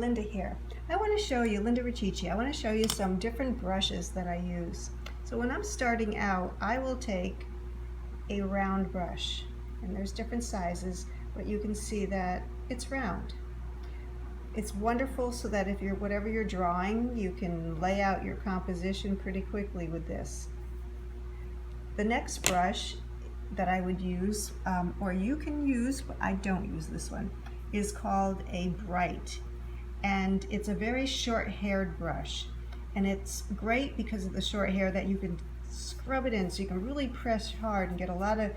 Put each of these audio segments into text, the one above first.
Linda here. I want to show you, Linda Riccici, I want to show you some different brushes that I use. So when I'm starting out, I will take a round brush, and there's different sizes, but you can see that it's round. It's wonderful so that if whatever you're drawing, you can lay out your composition pretty quickly with this. The next brush that I would use, or you can use, but I don't use this one, is called a Bright. And it's a very short-haired brush. And it's great because of the short hair that you can scrub it in, so you can really press hard and get a lot of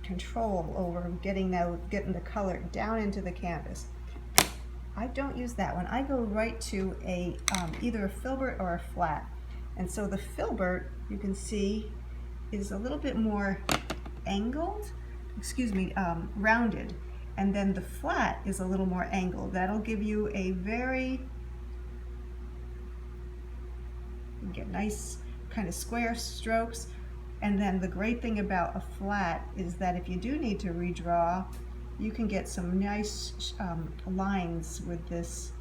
control over getting the color down into the canvas. I don't use that one. I go right to either a filbert or a flat. And so the filbert, you can see, is a little bit more angled, rounded. And then the flat is a little more angled. That'll give you a get nice kind of square strokes. And then the great thing about a flat is that if you do need to redraw, you can get some nice lines with this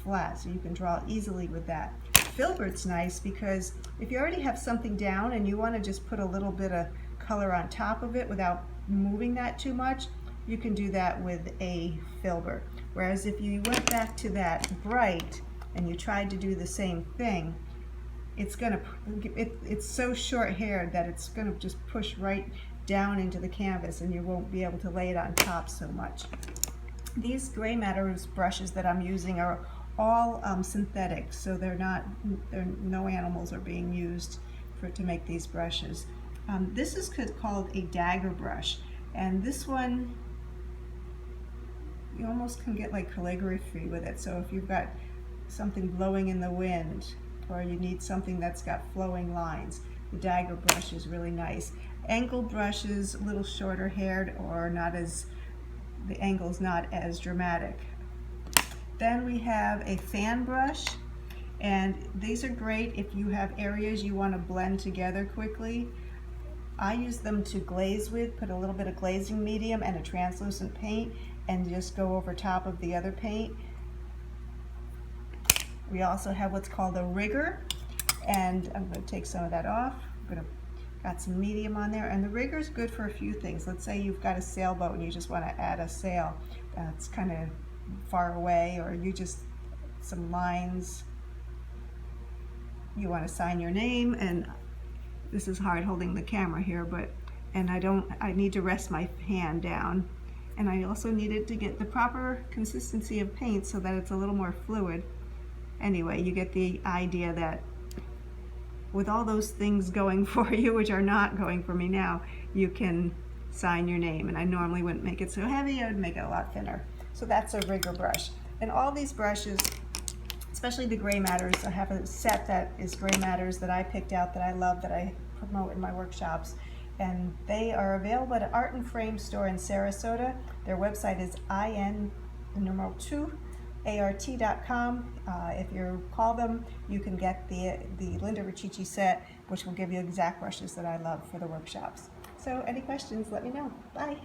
flat, so you can draw easily with that. Filbert's nice because if you already have something down and you want to just put a little bit of color on top of it without moving that too much, you can do that with a filbert. Whereas if you went back to that Bright and you tried to do the same thing, it's so short-haired that it's going to just push right down into the canvas and you won't be able to lay it on top so much. These Grey Matters brushes that I'm using are all synthetic, so no animals are being used to make these brushes. This is called a dagger brush, and this one you almost can get like calligraphy with it. So if you've got something blowing in the wind, or you need something that's got flowing lines, the dagger brush is really nice. Angle brushes, a little shorter haired, or the angle's not as dramatic. Then we have a fan brush, and these are great if you have areas you want to blend together quickly. I use them to glaze with, put a little bit of glazing medium and a translucent paint, and just go over top of the other paint. We also have what's called a rigger, and I'm going to take some of that off. Got some medium on there, and the rigger is good for a few things. Let's say you've got a sailboat and you just want to add a sail that's kind of far away, or some lines. You want to sign your name, and this is hard holding the camera here, I need to rest my hand down, and I also needed to get the proper consistency of paint so that it's a little more fluid. Anyway, you get the idea that with all those things going for you, which are not going for me now, you can sign your name. And I normally wouldn't make it so heavy, I would make it a lot thinner. So that's a rigger brush. And all these brushes, especially the Grey Matters, I have a set that is Grey Matters that I picked out that I love, that I promote in my workshops. And they are available at Art and Frame store in Sarasota. Their website is in2art.com. If you call them, you can get the Linda Riccici set, which will give you exact brushes that I love for the workshops. So any questions, let me know. Bye.